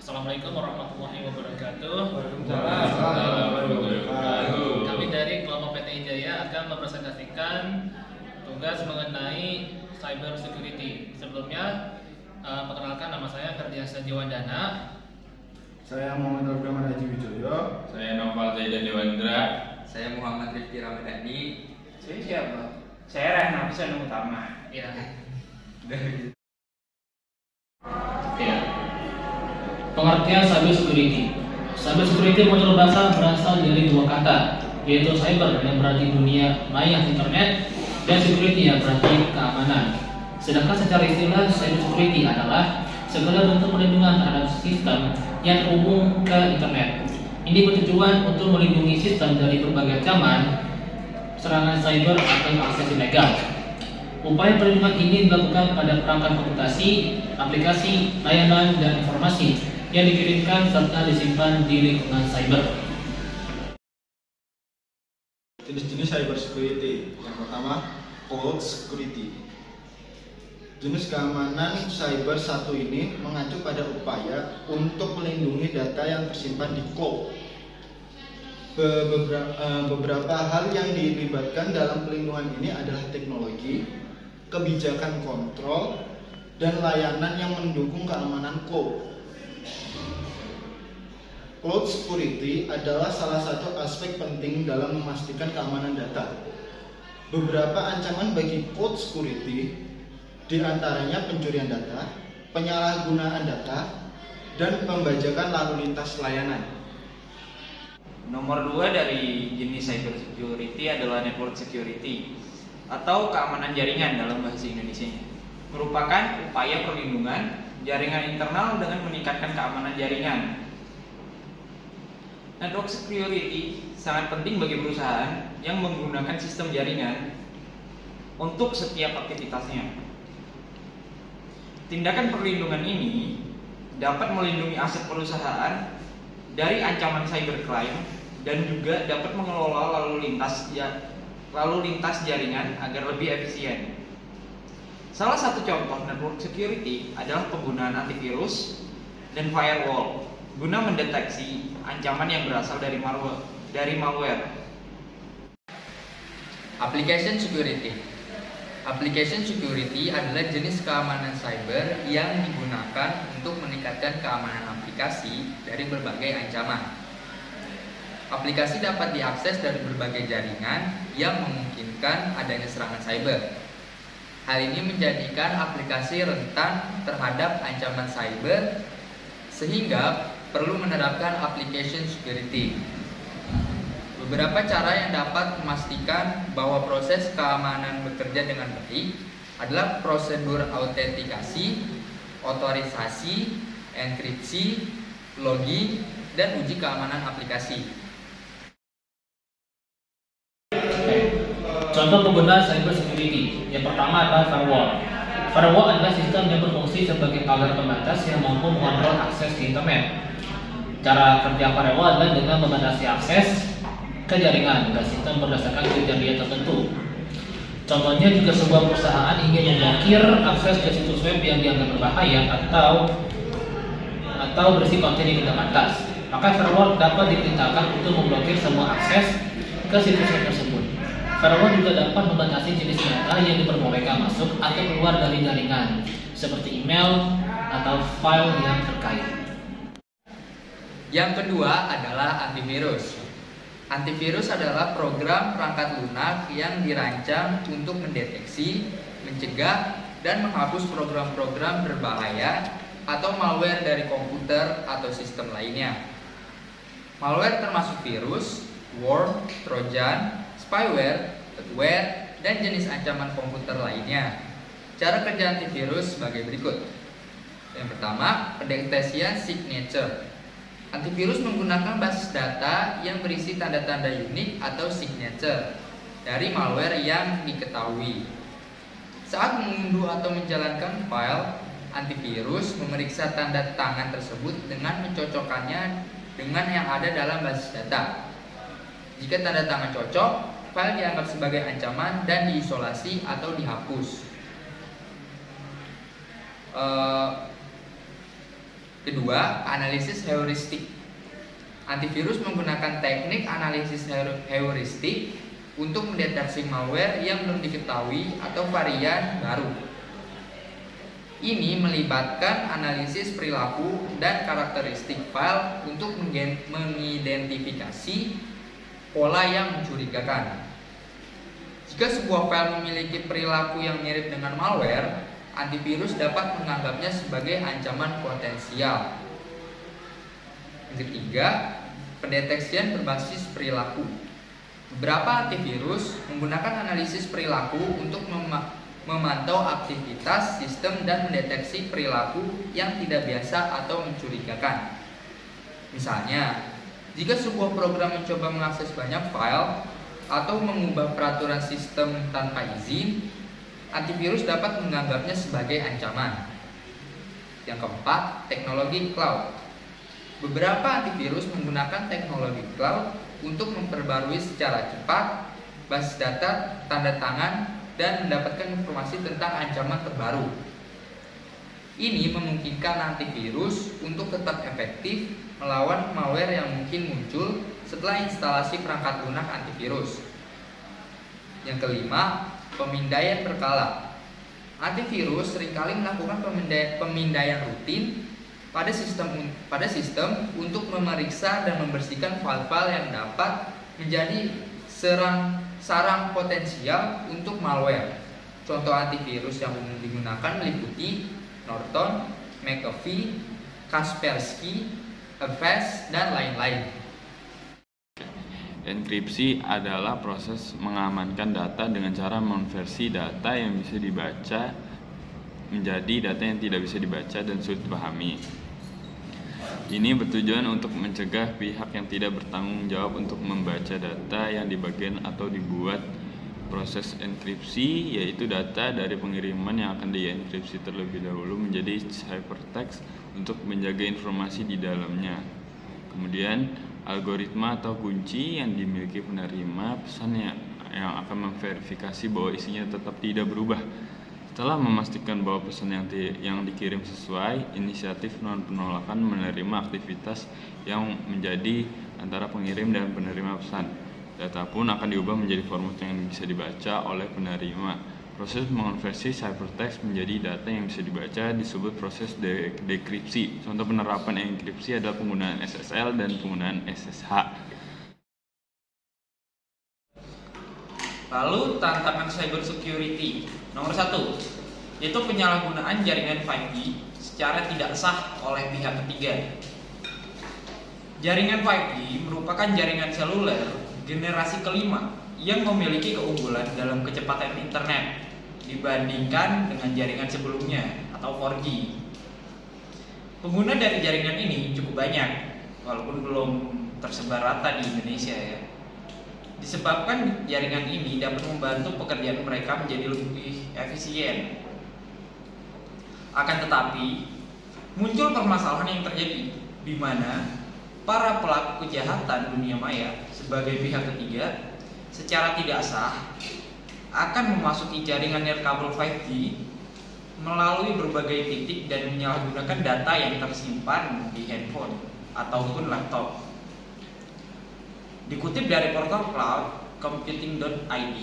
Assalamualaikum warahmatullahi wabarakatuh. Waalaikumsalam. Kami dari kelompok PT Jaya akan mempresentasikan tugas mengenai cyber security. Sebelumnya, perkenalkan nama saya Ferdiansyah Jiwandana. Saya Muhammad Abdurrahman Haji Wijoyo. Saya Noval Zaidan Dewandra. Saya Muhammad Rifki Ramadhani. Saya siapa? Saya Rehna Hussein Utama. Ya. Pengertian cyber security. Cyber security menurut bahasa berasal dari dua kata, yaitu cyber yang berarti dunia maya internet dan security yang berarti keamanan. Sedangkan secara istilah cyber security adalah segala bentuk perlindungan terhadap sistem yang terhubung ke internet. Ini bertujuan untuk melindungi sistem dari berbagai ancaman serangan cyber atau akses ilegal. Upaya perlindungan ini dilakukan pada perangkat komputasi, aplikasi, layanan, dan informasi yang dikirimkan serta disimpan di lingkungan cyber. Jenis-jenis cyber security. Yang pertama, cloud security. Jenis keamanan cyber satu ini mengacu pada upaya untuk melindungi data yang tersimpan di cloud. Beberapa hal yang dilibatkan dalam pelindungan ini adalah teknologi, kebijakan kontrol, dan layanan yang mendukung keamanan cloud. Cloud security adalah salah satu aspek penting dalam memastikan keamanan data. Beberapa ancaman bagi cloud security diantaranya pencurian data, penyalahgunaan data, dan pembajakan lalu lintas layanan. Nomor 2 dari jenis cyber security adalah network security atau keamanan jaringan dalam bahasa Indonesia. Merupakan upaya perlindungan jaringan internal dengan meningkatkan keamanan jaringan. Network security sangat penting bagi perusahaan yang menggunakan sistem jaringan untuk setiap aktivitasnya. Tindakan perlindungan ini dapat melindungi aset perusahaan dari ancaman cybercrime dan juga dapat mengelola lalu lintas jaringan agar lebih efisien. Salah satu contoh network security adalah penggunaan antivirus dan firewall guna mendeteksi ancaman yang berasal dari malware. Application security. Application security adalah jenis keamanan cyber yang digunakan untuk meningkatkan keamanan aplikasi dari berbagai ancaman. Aplikasi dapat diakses dari berbagai jaringan yang memungkinkan adanya serangan cyber. Hal ini menjadikan aplikasi rentan terhadap ancaman cyber sehingga perlu menerapkan application security. Beberapa cara yang dapat memastikan bahwa proses keamanan bekerja dengan baik adalah prosedur autentikasi, otorisasi, enkripsi, login, dan uji keamanan aplikasi. Contoh penggunaan cyber security. Yang pertama adalah firewall. Firewall adalah sistem yang berfungsi sebagai pagar pembatas yang mampu mengontrol akses ke internet. Cara kerja firewall adalah dengan membatasi akses ke jaringan dan sistem berdasarkan kriteria tertentu. Contohnya jika sebuah perusahaan ingin memblokir akses ke situs web yang dianggap berbahaya atau berisi konten yang tidak pantas, maka firewall dapat diperintahkan untuk memblokir semua akses ke situs web tersebut. Firewall juga dapat membatasi jenis data yang diperbolehkan masuk atau keluar dari jaringan, seperti email atau file yang terkait. Yang kedua adalah antivirus. Antivirus adalah program perangkat lunak yang dirancang untuk mendeteksi, mencegah, dan menghapus program-program berbahaya atau malware dari komputer atau sistem lainnya. Malware termasuk virus, worm, trojan, spyware, adware, dan jenis ancaman komputer lainnya. Cara kerja antivirus sebagai berikut. Yang pertama, pendeteksian signature. Antivirus menggunakan basis data yang berisi tanda-tanda unik atau signature dari malware yang diketahui. Saat mengunduh atau menjalankan file, antivirus memeriksa tanda tangan tersebut dengan mencocokkannya dengan yang ada dalam basis data. Jika tanda tangan cocok, file dianggap sebagai ancaman dan diisolasi atau dihapus. Kedua, analisis heuristik. Antivirus menggunakan teknik analisis heuristik untuk mendeteksi malware yang belum diketahui atau varian baru. Ini melibatkan analisis perilaku dan karakteristik file untuk mengidentifikasi pola yang mencurigakan. Jika sebuah file memiliki perilaku yang mirip dengan malware, antivirus dapat menganggapnya sebagai ancaman potensial. Yang ketiga, pendeteksian berbasis perilaku. Beberapa antivirus menggunakan analisis perilaku untuk memantau aktivitas sistem dan mendeteksi perilaku yang tidak biasa atau mencurigakan. Misalnya, jika sebuah program mencoba mengakses banyak file atau mengubah peraturan sistem tanpa izin, antivirus dapat menganggapnya sebagai ancaman. Yang keempat, teknologi cloud. Beberapa antivirus menggunakan teknologi cloud untuk memperbarui secara cepat basis data, tanda tangan, dan mendapatkan informasi tentang ancaman terbaru. Ini memungkinkan antivirus untuk tetap efektif melawan malware yang mungkin muncul setelah instalasi perangkat lunak antivirus. Yang kelima, pemindaian berkala. Antivirus seringkali melakukan pemindaian rutin pada sistem untuk memeriksa dan membersihkan file-file yang dapat menjadi sarang potensial untuk malware. Contoh antivirus yang umum digunakan meliputi Norton, McAfee, Kaspersky, Avast, dan lain-lain. Enkripsi adalah proses mengamankan data dengan cara mengonversi data yang bisa dibaca menjadi data yang tidak bisa dibaca dan sulit dipahami. Ini bertujuan untuk mencegah pihak yang tidak bertanggung jawab untuk membaca data yang dibagian atau dibuat. Proses enkripsi yaitu data dari pengiriman yang akan dienkripsi terlebih dahulu menjadi ciphertext untuk menjaga informasi di dalamnya. Kemudian, algoritma atau kunci yang dimiliki penerima pesan yang akan memverifikasi bahwa isinya tetap tidak berubah. Setelah memastikan bahwa pesan yang dikirim sesuai, inisiatif non-penolakan menerima aktivitas yang menjadi antara pengirim dan penerima pesan. Data pun akan diubah menjadi format yang bisa dibaca oleh penerima. Proses mengonversi ciphertext menjadi data yang bisa dibaca disebut proses dekripsi. Contoh penerapan enkripsi adalah penggunaan SSL dan penggunaan SSH. Lalu tantangan cyber security nomor 1 yaitu penyalahgunaan jaringan 5G secara tidak sah oleh pihak ketiga. Jaringan 5G merupakan jaringan seluler generasi kelima yang memiliki keunggulan dalam kecepatan internet dibandingkan dengan jaringan sebelumnya atau 4G. Pengguna dari jaringan ini cukup banyak walaupun belum tersebar rata di Indonesia ya. Disebabkan jaringan ini dapat membantu pekerjaan mereka menjadi lebih efisien. Akan tetapi, muncul permasalahan yang terjadi di mana para pelaku kejahatan dunia maya sebagai pihak ketiga secara tidak sah akan memasuki jaringan nirkabel 5G melalui berbagai titik dan menyalahgunakan data yang tersimpan di handphone ataupun laptop. Dikutip dari portal cloudcomputing.id,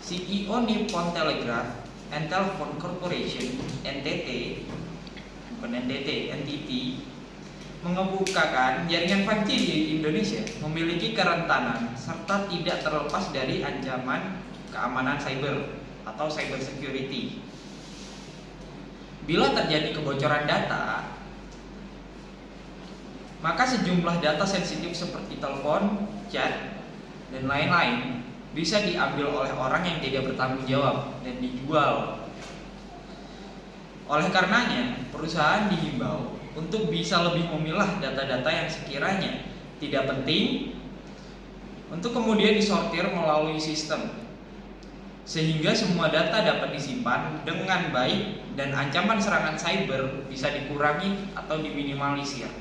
CEO Nippon Telegraph and Telephone Corporation (NTT) mengemukakan jaringan 5G di Indonesia memiliki kerentanan serta tidak terlepas dari ancaman keamanan cyber atau cyber security. Bila terjadi kebocoran data, maka sejumlah data sensitif seperti telepon, chat, dan lain-lain bisa diambil oleh orang yang tidak bertanggung jawab dan dijual. Oleh karenanya, perusahaan dihimbau untuk bisa lebih memilah data-data yang sekiranya tidak penting untuk kemudian disortir melalui sistem, sehingga semua data dapat disimpan dengan baik dan ancaman serangan cyber bisa dikurangi atau diminimalisir.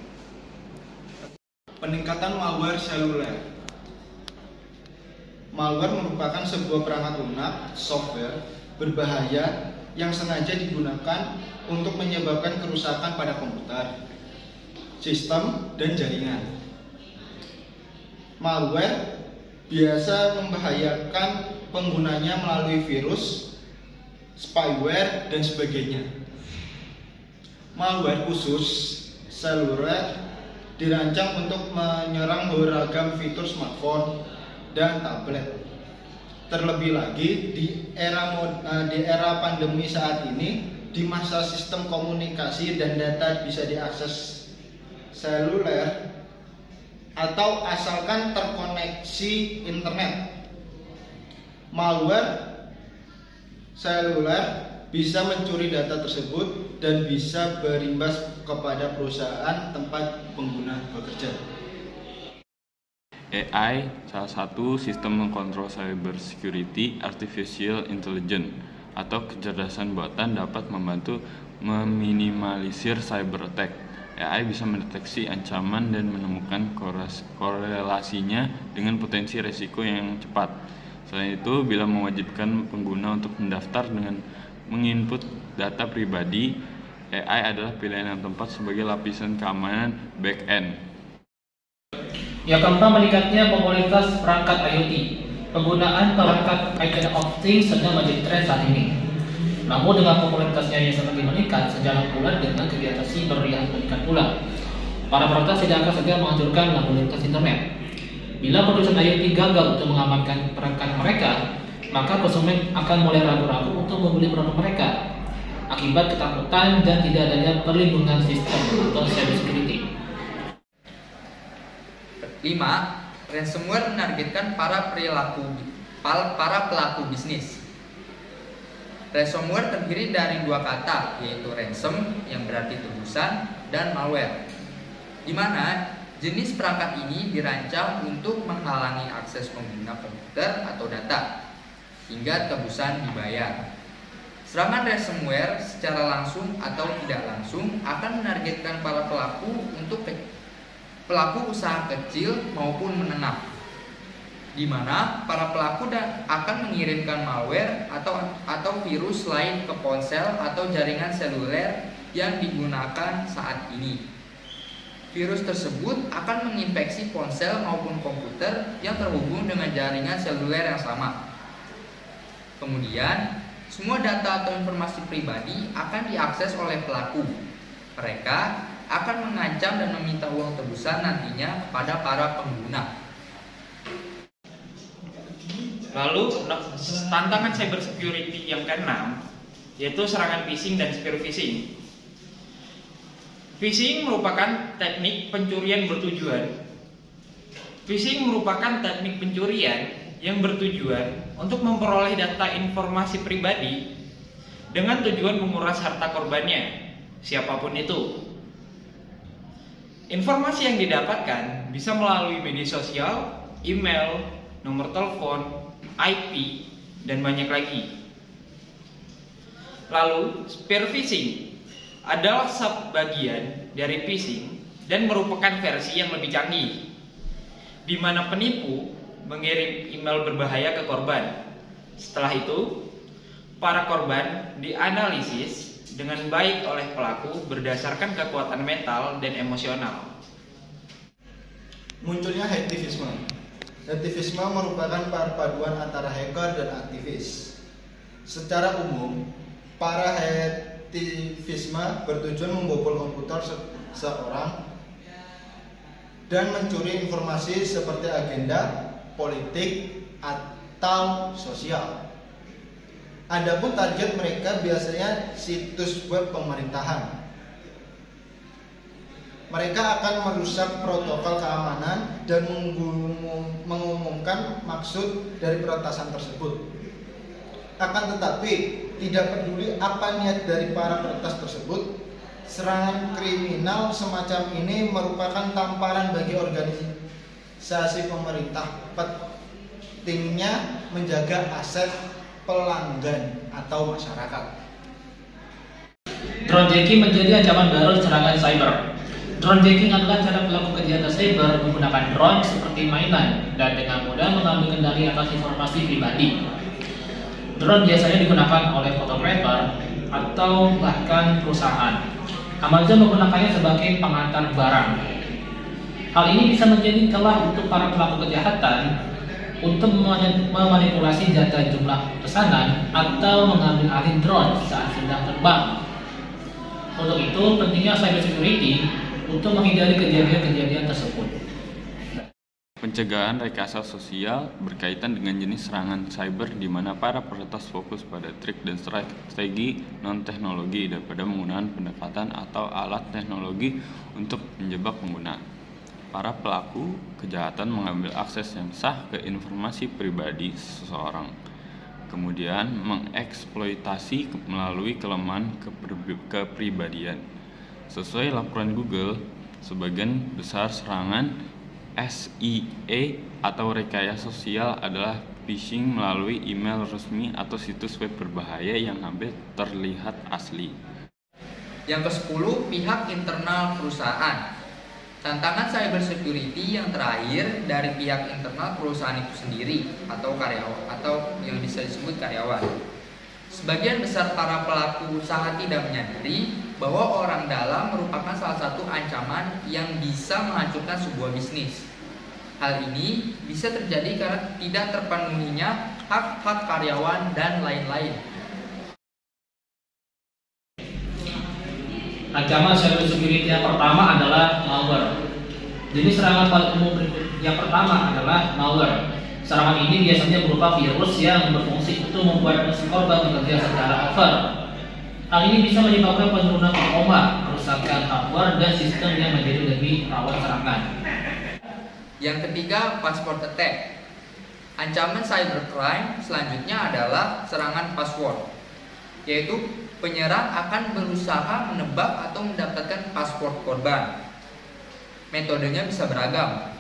Peningkatan malware seluler. Malware merupakan sebuah perangkat lunak software berbahaya yang sengaja digunakan untuk menyebabkan kerusakan pada komputer, sistem, dan jaringan. Malware biasa membahayakan penggunanya melalui virus, spyware, dan sebagainya. Malware khusus seluler dirancang untuk menyerang beragam fitur smartphone dan tablet. Terlebih lagi di era pandemi saat ini, di masa sistem komunikasi dan data bisa diakses seluler atau asalkan terkoneksi internet. Malware seluler bisa mencuri data tersebut dan bisa berimbas kepada perusahaan tempat pengguna bekerja. AI salah satu sistem mengontrol cyber security artificial intelligence atau kecerdasan buatan dapat membantu meminimalisir cyber attack. AI bisa mendeteksi ancaman dan menemukan korelasinya dengan potensi risiko yang cepat. Selain itu, bila mewajibkan pengguna untuk mendaftar dengan menginput data pribadi, AI adalah pilihan yang tepat sebagai lapisan keamanan back-end. Yang keempat, meningkatnya popularitas perangkat IoT. Penggunaan perangkat Internet of Things sedang menjadi tren saat ini. Namun dengan popularitasnya yang semakin meningkat, sejalan pula dengan kegiatan siber yang meningkat pula. Para peretas tidak akan segan menghancurkan lalu lintas internet. Bila produsen IoT gagal untuk mengamankan perangkat mereka, maka konsumen akan mulai ragu-ragu untuk membeli produk mereka akibat ketakutan dan tidak adanya perlindungan sistem atau cyber security. 5. Ransomware menargetkan para pelaku bisnis. Ransomware terdiri dari dua kata, yaitu ransom yang berarti tebusan dan malware, di mana jenis perangkat ini dirancang untuk menghalangi akses pengguna komputer atau data hingga tebusan dibayar. Serangan ransomware secara langsung atau tidak langsung akan menargetkan para pelaku usaha kecil maupun menengah, di mana para pelaku akan mengirimkan malware atau virus lain ke ponsel atau jaringan seluler yang digunakan saat ini. Virus tersebut akan menginfeksi ponsel maupun komputer yang terhubung dengan jaringan seluler yang sama. Kemudian, semua data atau informasi pribadi akan diakses oleh pelaku. Mereka akan mengancam dan meminta uang tebusan nantinya kepada para pengguna. Lalu tantangan cyber security yang keenam yaitu serangan phishing dan spear phishing. Phishing merupakan teknik pencurian bertujuan. Phishing merupakan teknik pencurian yang bertujuan untuk memperoleh data informasi pribadi dengan tujuan menguras harta korbannya, siapapun itu. Informasi yang didapatkan bisa melalui media sosial, email, nomor telepon, IP, dan banyak lagi. Lalu, spear phishing adalah subbagian dari phishing dan merupakan versi yang lebih canggih, di mana penipu mengirim email berbahaya ke korban. Setelah itu, para korban dianalisis dengan baik oleh pelaku berdasarkan kekuatan mental dan emosional. Munculnya hacktivisme. Hacktivisme merupakan perpaduan antara hacker dan aktivis. Secara umum, para hacktivisme bertujuan membobol komputer seseorang dan mencuri informasi seperti agenda, politik, atau sosial. Adapun target mereka biasanya situs web pemerintahan. Mereka akan merusak protokol keamanan dan mengumumkan maksud dari peretasan tersebut. Akan tetapi, tidak peduli apa niat dari para peretas tersebut, serangan kriminal semacam ini merupakan tamparan bagi organisasi pemerintah. Pentingnya menjaga aset pelanggan atau masyarakat. Drone jacking menjadi ancaman baru serangan cyber. Drone jacking adalah cara pelaku kejahatan cyber menggunakan drone seperti mainan dan dengan mudah mengambil kendali atas informasi pribadi. Drone biasanya digunakan oleh fotografer atau bahkan perusahaan. Amazon menggunakannya sebagai pengantar barang. Hal ini bisa menjadi celah untuk para pelaku kejahatan untuk memanipulasi data jumlah pesanan atau mengambil alih drone saat sedang terbang. Untuk itu, pentingnya cybersecurity untuk menghindari kejadian-kejadian tersebut. Pencegahan rekayasa sosial berkaitan dengan jenis serangan cyber di mana para peretas fokus pada trik dan strategi non-teknologi daripada menggunakan pendekatan atau alat teknologi untuk menjebak pengguna. Para pelaku kejahatan mengambil akses yang sah ke informasi pribadi seseorang, kemudian mengeksploitasi melalui kelemahan kepribadian. Sesuai laporan Google, sebagian besar serangan SEA atau rekayasa sosial adalah phishing melalui email resmi atau situs web berbahaya yang hampir terlihat asli. Yang ke-10, pihak internal perusahaan. Tantangan cybersecurity yang terakhir dari pihak internal perusahaan itu sendiri atau karyawan atau yang bisa disebut karyawan. Sebagian besar para pelaku usaha tidak menyadari bahwa orang dalam merupakan salah satu ancaman yang bisa menghancurkan sebuah bisnis. Hal ini bisa terjadi karena tidak terpenuhinya hak-hak karyawan dan lain-lain. Ancaman cybersecurity yang pertama adalah malware. Jenis serangan paling umum yang pertama adalah malware. Serangan ini biasanya berupa virus yang berfungsi untuk membuat si korban bekerja secara over. Hal ini bisa menyebabkan penurunan performa, kerusakan hardware, dan sistem yang menjadi lebih rawan serangan. Yang ketiga, password attack. Ancaman cybercrime selanjutnya adalah serangan password, yaitu penyerang akan berusaha menebak atau mendapatkan password korban. Metodenya bisa beragam,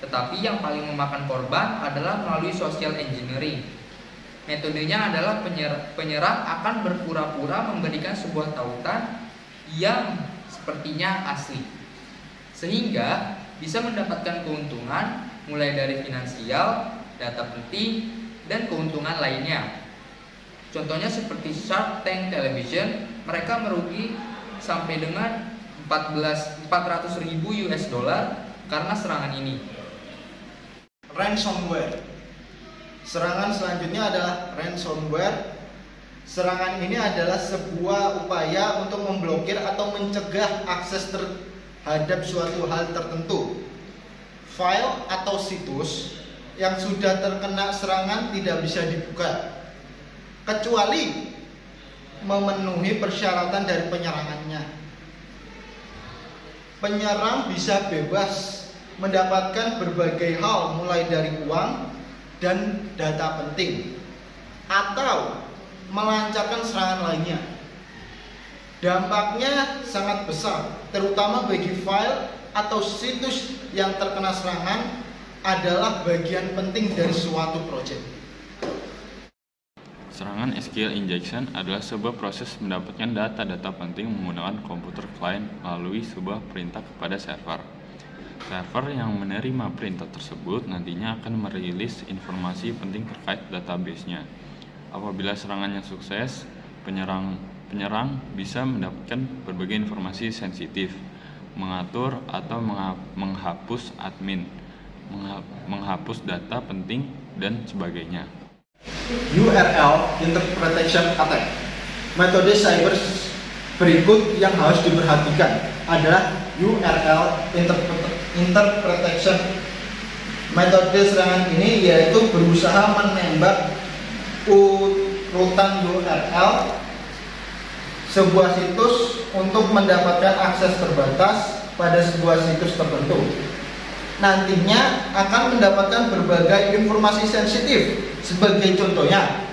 tetapi yang paling memakan korban adalah melalui social engineering. Metodenya adalah penyerang akan berpura-pura memberikan sebuah tautan yang sepertinya asli, sehingga bisa mendapatkan keuntungan mulai dari finansial, data penting, dan keuntungan lainnya. Contohnya seperti Shark Tank Television, mereka merugi sampai dengan 400.000 US dollar karena serangan ini. Ransomware. Serangan selanjutnya adalah ransomware. Serangan ini adalah sebuah upaya untuk memblokir atau mencegah akses terhadap suatu hal tertentu. File atau situs yang sudah terkena serangan tidak bisa dibuka, kecuali memenuhi persyaratan dari penyerangannya. Penyerang bisa bebas mendapatkan berbagai hal mulai dari uang dan data penting, atau melancarkan serangan lainnya. Dampaknya sangat besar, terutama bagi file atau situs yang terkena serangan adalah bagian penting dari suatu proyek. Serangan SQL injection adalah sebuah proses mendapatkan data-data penting menggunakan komputer klien melalui sebuah perintah kepada server. Server yang menerima perintah tersebut nantinya akan merilis informasi penting terkait database-nya. Apabila serangannya sukses, penyerang bisa mendapatkan berbagai informasi sensitif, mengatur atau menghapus admin, menghapus data penting, dan sebagainya. URL Interpretation Attack. Metode cyber berikut yang harus diperhatikan adalah URL Interpretation. Metode serangan ini yaitu berusaha menembak urutan URL sebuah situs untuk mendapatkan akses terbatas pada sebuah situs tertentu. Nantinya akan mendapatkan berbagai informasi sensitif. Sebagai contohnya,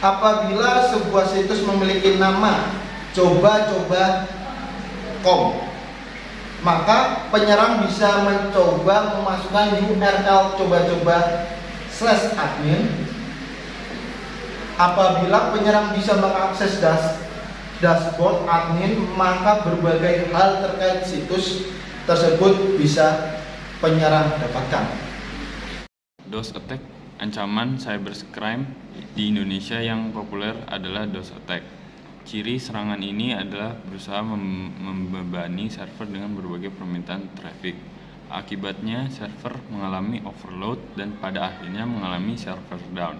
apabila sebuah situs memiliki nama coba-coba.com, maka penyerang bisa mencoba memasukkan URL coba-coba/admin. Apabila penyerang bisa mengakses dashboard admin, maka berbagai hal terkait situs tersebut bisa penyerang dapatkan. DOS attack Ancaman cybercrime di Indonesia yang populer adalah DOS attack. Ciri serangan ini adalah berusaha membebani server dengan berbagai permintaan traffic. Akibatnya, server mengalami overload dan pada akhirnya mengalami server down.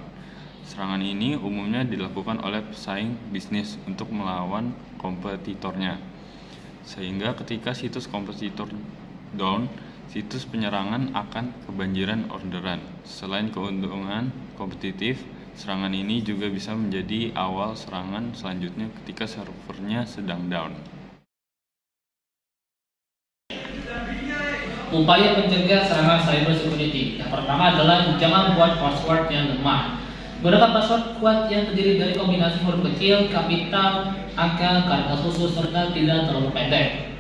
Serangan ini umumnya dilakukan oleh pesaing bisnis untuk melawan kompetitornya. Sehingga ketika situs kompetitor down, situs penyerangan akan kebanjiran orderan. Selain keuntungan kompetitif, serangan ini juga bisa menjadi awal serangan selanjutnya ketika servernya sedang down. Upaya mencegah serangan cyber security. Yang pertama adalah jangan buat password yang lemah. Gunakan password kuat yang terdiri dari kombinasi huruf kecil, kapital, angka, kata khusus, serta tidak terlalu pendek.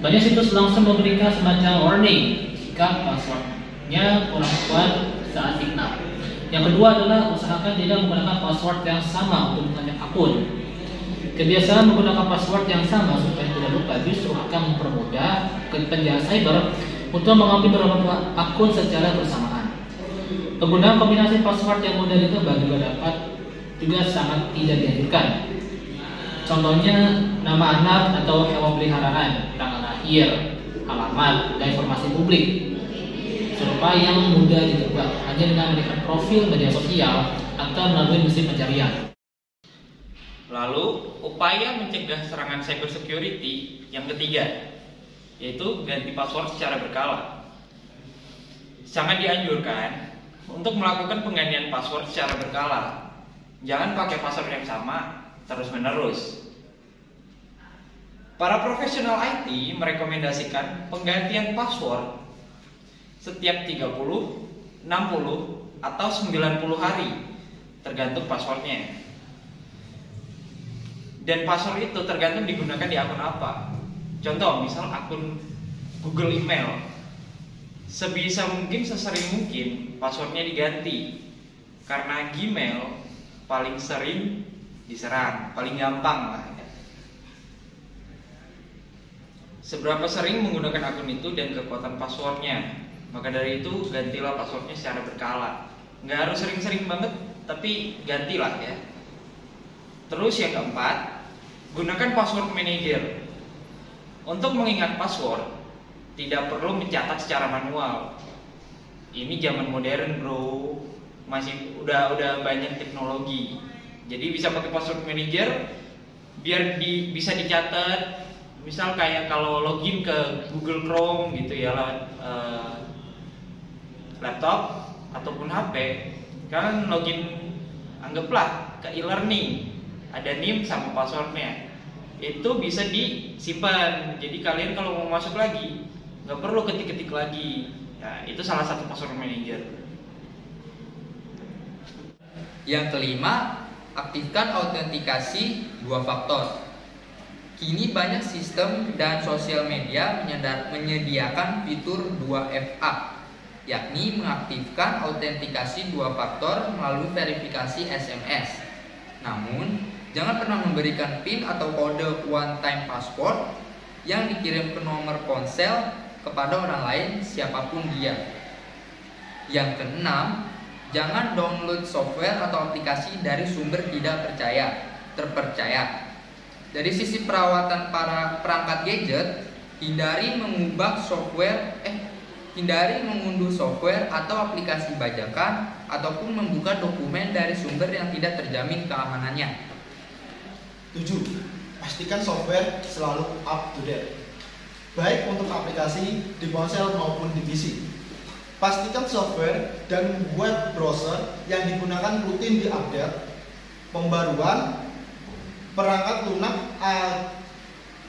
Banyak situs langsung memberikan semacam warning jika passwordnya kurang kuat saat sign up. Yang kedua adalah usahakan tidak menggunakan password yang sama untuk banyak akun. Kebiasaan menggunakan password yang sama supaya tidak lupa justru akan mempermudah penjahat cyber untuk mengambil beberapa akun secara bersamaan. Penggunaan kombinasi password yang mudah ditebak juga sangat tidak dianjurkan. Contohnya nama anak atau hewan peliharaan, tanggal lahir, alamat, dan informasi publik. Serupa yang mudah ditebak hanya dengan melihat profil media sosial atau melalui mesin pencarian. Lalu, upaya mencegah serangan cyber security yang ketiga, yaitu ganti password secara berkala. Sangat dianjurkan untuk melakukan penggantian password secara berkala. Jangan pakai password yang sama terus-menerus. Para profesional IT merekomendasikan penggantian password setiap 30, 60, atau 90 hari, tergantung passwordnya. Dan password itu tergantung digunakan di akun apa. Contoh, misal akun Google email, sebisa mungkin, sesering mungkin passwordnya diganti, karena Gmail paling sering diserang, paling gampang lah. Seberapa sering menggunakan akun itu dan kekuatan passwordnya, maka dari itu gantilah passwordnya secara berkala. Nggak harus sering-sering banget, tapi gantilah ya. Terus yang keempat, gunakan password manager. Untuk mengingat password, tidak perlu mencatat secara manual. Ini zaman modern bro, masih udah banyak teknologi. Jadi bisa pakai password manager, biar bisa dicatat. Misal kayak kalau login ke Google Chrome gitu ya, laptop ataupun HP, kan login, anggaplah ke e-learning, ada NIM sama passwordnya, itu bisa disimpan. Jadi kalian kalau mau masuk lagi nggak perlu ketik-ketik lagi. Nah, itu salah satu password manager. Yang kelima, aktifkan autentikasi 2 faktor. Kini banyak sistem dan sosial media menyediakan fitur 2FA, yakni mengaktifkan autentikasi 2 faktor melalui verifikasi SMS. Namun, jangan pernah memberikan PIN atau kode one time password yang dikirim ke nomor ponsel kepada orang lain siapapun dia. Yang keenam, jangan download software atau aplikasi dari sumber tidak terpercaya. Dari sisi perawatan para perangkat gadget, hindari mengunduh software atau aplikasi bajakan ataupun membuka dokumen dari sumber yang tidak terjamin keamanannya. 7. Pastikan software selalu up to date, baik untuk aplikasi di ponsel maupun di PC. Pastikan software dan web browser yang digunakan rutin diupdate. Pembaruan perangkat lunak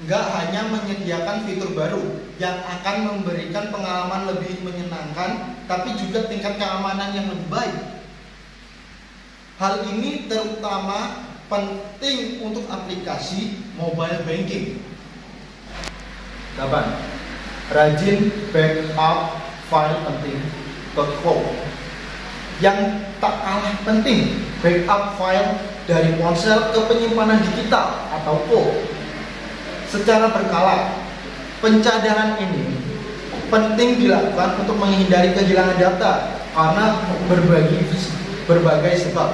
nggak hanya menyediakan fitur baru yang akan memberikan pengalaman lebih menyenangkan, tapi juga tingkat keamanan yang lebih baik. Hal ini terutama penting untuk aplikasi mobile banking. 8. Rajin backup file penting ke cloud. Yang tak kalah penting, backup file dari ponsel ke penyimpanan digital atau cloud secara berkala. Pencadaran ini penting dilakukan untuk menghindari kehilangan data karena berbagai sebab.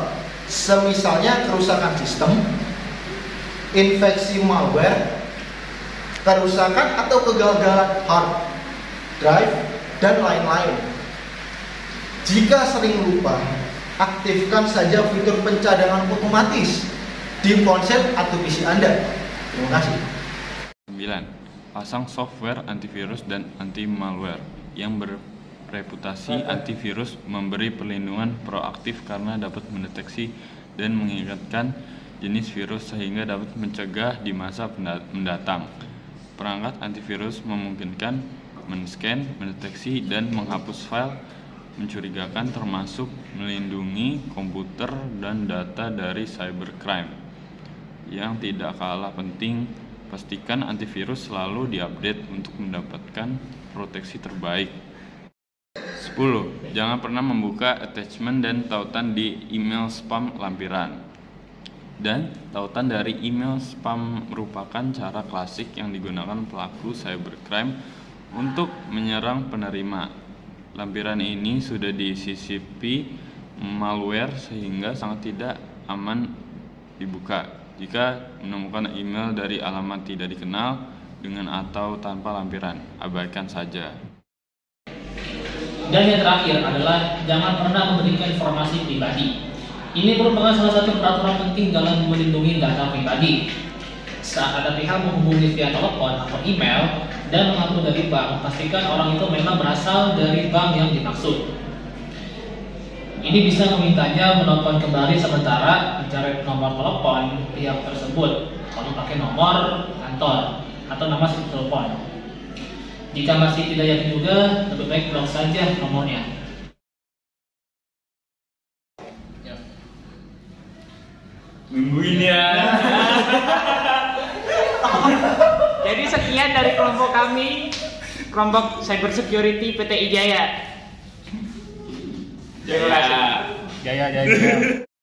Semisalnya kerusakan sistem, infeksi malware, kerusakan atau kegagalan hard drive, dan lain-lain. Jika sering lupa, aktifkan saja fitur pencadangan otomatis di ponsel atau PC Anda. Terima kasih. 9. Pasang software antivirus dan anti-malware yang bereputasi antivirus, memberi perlindungan proaktif karena dapat mendeteksi dan mengingatkan jenis virus sehingga dapat mencegah di masa mendatang. Perangkat antivirus memungkinkan men-scan, mendeteksi, dan menghapus file mencurigakan, termasuk melindungi komputer dan data dari cybercrime. Yang tidak kalah penting, pastikan antivirus selalu diupdate untuk mendapatkan proteksi terbaik. 10. Jangan pernah membuka attachment dan tautan di email spam lampiran. Dan tautan dari email spam merupakan cara klasik yang digunakan pelaku cybercrime untuk menyerang penerima. Lampiran ini sudah disisipi malware sehingga sangat tidak aman dibuka. Jika menemukan email dari alamat tidak dikenal dengan atau tanpa lampiran, abaikan saja. Dan yang terakhir adalah jangan pernah memberikan informasi pribadi. Ini merupakan salah satu peraturan penting dalam melindungi data pribadi. Saat ada pihak menghubungi via telepon atau email dan mengaku dari bank, pastikan orang itu memang berasal dari bank yang dimaksud. Ini bisa memintanya menelpon kembali sementara mencari nomor telepon pihak tersebut, kalau pakai nomor kantor atau nama si telepon. Jika masih tidak yakin juga, lebih baik blok saja nomornya. Nungguin ya. Jadi sekian dari kelompok kami, kelompok Cyber Security PT Ijaya. Terima kasih. Jaya.